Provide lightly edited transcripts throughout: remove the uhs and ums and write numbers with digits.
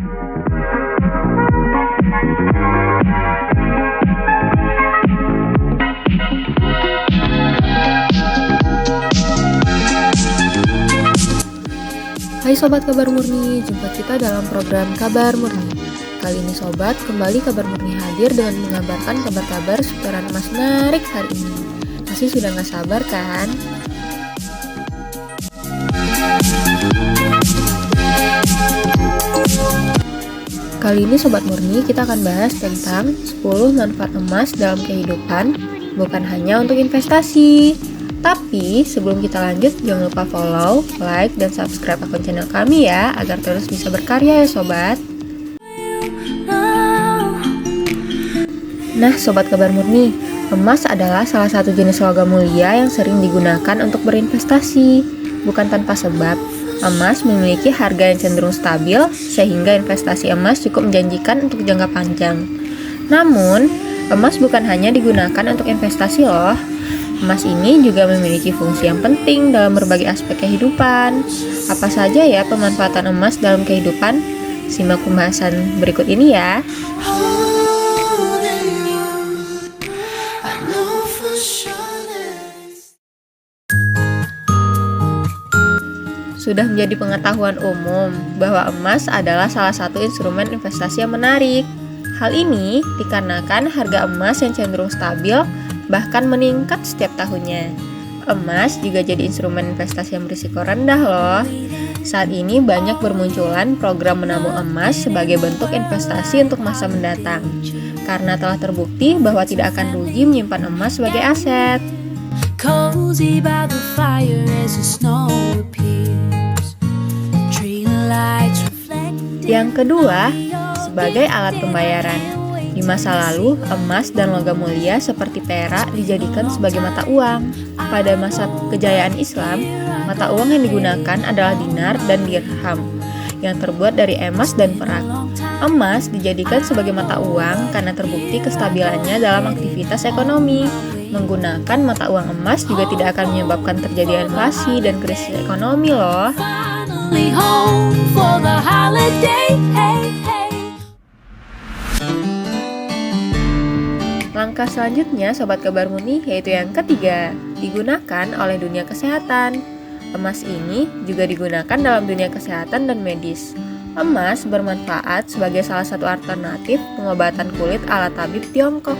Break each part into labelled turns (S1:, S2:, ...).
S1: Hai Sobat Kabar Murni, jumpa kita dalam program Kabar Murni. Kali ini Sobat, kembali Kabar Murni hadir dengan mengabarkan kabar-kabar seputaran emas menarik hari ini. Masih sudah gak sabar kan? Kali ini Sobat Murni kita akan bahas tentang 10 manfaat emas dalam kehidupan, bukan hanya untuk investasi. Tapi sebelum kita lanjut, jangan lupa follow, like, dan subscribe akun channel kami ya, agar terus bisa berkarya ya Sobat. Nah Sobat Kabar Murni, emas adalah salah satu jenis logam mulia yang sering digunakan untuk berinvestasi. Bukan tanpa sebab, emas memiliki harga yang cenderung stabil, sehingga investasi emas cukup menjanjikan untuk jangka panjang. Namun, emas bukan hanya digunakan untuk investasi loh. Emas ini juga memiliki fungsi yang penting dalam berbagai aspek kehidupan. Apa saja ya pemanfaatan emas dalam kehidupan? Simak pembahasan berikut ini ya. Sudah menjadi pengetahuan umum bahwa emas adalah salah satu instrumen investasi yang menarik. Hal ini dikarenakan harga emas yang cenderung stabil bahkan meningkat setiap tahunnya. Emas juga jadi instrumen investasi yang berisiko rendah loh. Saat ini banyak bermunculan program menabung emas sebagai bentuk investasi untuk masa mendatang, karena telah terbukti bahwa tidak akan rugi menyimpan emas sebagai aset. Yang kedua, sebagai alat pembayaran. Di masa lalu, emas dan logam mulia seperti perak dijadikan sebagai mata uang. Pada masa kejayaan Islam, mata uang yang digunakan adalah dinar dan dirham, yang terbuat dari emas dan perak. Emas dijadikan sebagai mata uang karena terbukti kestabilannya dalam aktivitas ekonomi. Menggunakan mata uang emas juga tidak akan menyebabkan terjadi inflasi dan krisis ekonomi loh. Langkah selanjutnya Sobat Kabar Murni yaitu yang ketiga, digunakan oleh dunia kesehatan. Emas ini juga digunakan dalam dunia kesehatan dan medis. Emas bermanfaat sebagai salah satu alternatif pengobatan kulit ala tabib Tiongkok.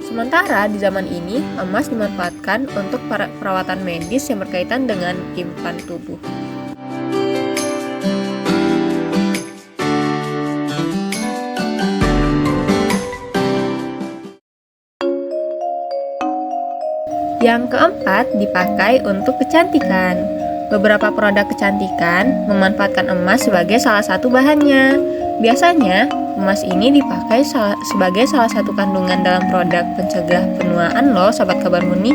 S1: Sementara di zaman ini, emas dimanfaatkan untuk perawatan medis yang berkaitan dengan implan tubuh. Yang keempat, dipakai untuk kecantikan. Beberapa produk kecantikan memanfaatkan emas sebagai salah satu bahannya. Biasanya, emas ini dipakai sebagai salah satu kandungan dalam produk pencegah penuaan loh Sobat Kabar Murni.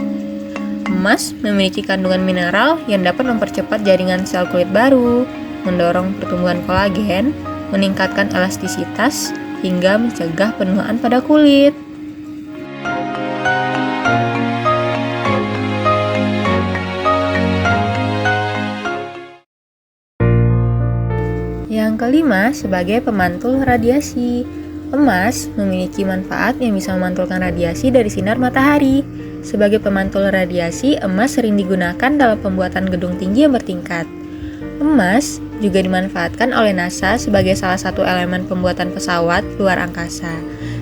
S1: Emas memiliki kandungan mineral yang dapat mempercepat jaringan sel kulit baru, mendorong pertumbuhan kolagen, meningkatkan elastisitas, hingga mencegah penuaan pada kulit. Yang kelima, sebagai pemantul radiasi. Emas memiliki manfaat yang bisa memantulkan radiasi dari sinar matahari. Sebagai pemantul radiasi, emas sering digunakan dalam pembuatan gedung tinggi yang bertingkat. Emas juga dimanfaatkan oleh NASA sebagai salah satu elemen pembuatan pesawat luar angkasa,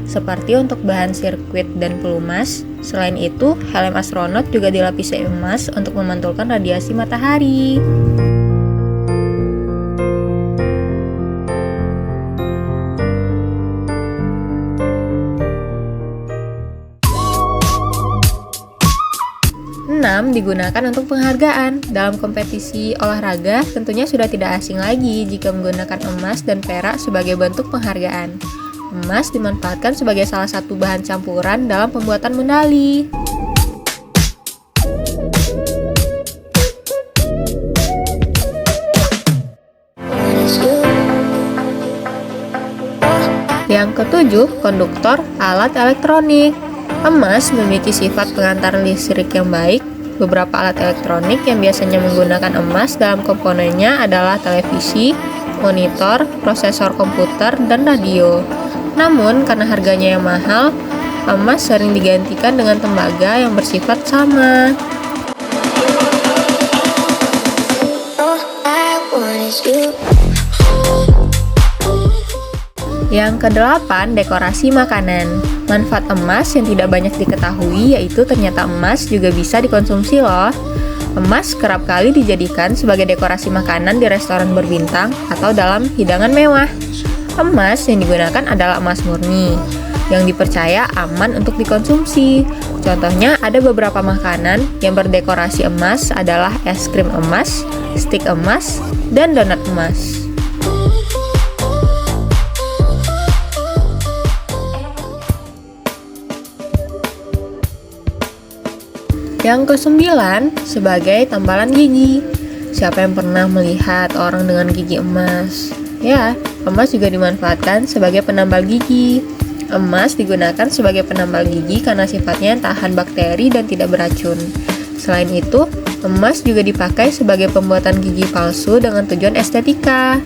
S1: seperti untuk bahan sirkuit dan pelumas. Selain itu, helm astronot juga dilapisi emas untuk memantulkan radiasi matahari. Digunakan untuk penghargaan. Dalam kompetisi olahraga, tentunya sudah tidak asing lagi jika menggunakan emas dan perak sebagai bentuk penghargaan. Emas dimanfaatkan sebagai salah satu bahan campuran dalam pembuatan medali. Yang ketujuh, konduktor alat elektronik. Emas memiliki sifat pengantar listrik yang baik. Beberapa alat elektronik yang biasanya menggunakan emas dalam komponennya adalah televisi, monitor, prosesor komputer, dan radio. Namun, karena harganya yang mahal, emas sering digantikan dengan tembaga yang bersifat sama. Yang kedelapan, dekorasi makanan. Manfaat emas yang tidak banyak diketahui yaitu ternyata emas juga bisa dikonsumsi loh. Emas kerap kali dijadikan sebagai dekorasi makanan di restoran berbintang atau dalam hidangan mewah. Emas yang digunakan adalah emas murni, yang dipercaya aman untuk dikonsumsi. Contohnya ada beberapa makanan yang berdekorasi emas adalah es krim emas, stik emas, dan donat emas. Yang kesembilan, sebagai tambalan gigi. Siapa yang pernah melihat orang dengan gigi emas? Ya, emas juga dimanfaatkan sebagai penambal gigi. Emas digunakan sebagai penambal gigi karena sifatnya tahan bakteri dan tidak beracun. Selain itu, emas juga dipakai sebagai pembuatan gigi palsu dengan tujuan estetika.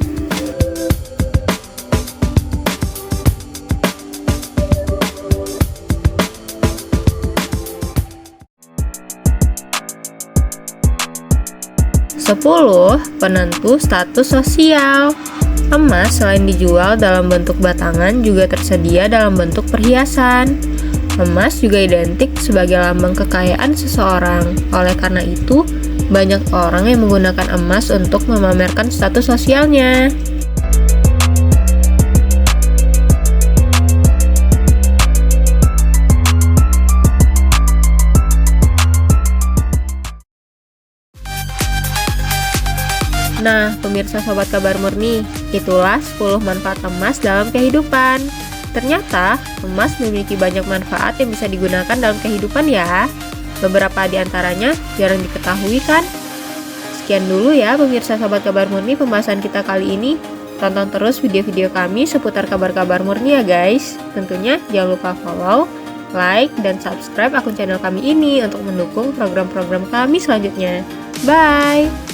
S1: Sepuluh, penentu status sosial. Emas selain dijual dalam bentuk batangan juga tersedia dalam bentuk perhiasan. Emas juga identik sebagai lambang kekayaan seseorang. Oleh karena itu, banyak orang yang menggunakan emas untuk memamerkan status sosialnya. Nah, pemirsa Sobat Kabar Murni, itulah 10 manfaat emas dalam kehidupan. Ternyata, emas memiliki banyak manfaat yang bisa digunakan dalam kehidupan ya. Beberapa di antaranya jarang diketahui kan? Sekian dulu ya pemirsa Sobat Kabar Murni pembahasan kita kali ini. Tonton terus video-video kami seputar kabar-kabar murni ya guys. Tentunya jangan lupa follow, like, dan subscribe akun channel kami ini untuk mendukung program-program kami selanjutnya. Bye!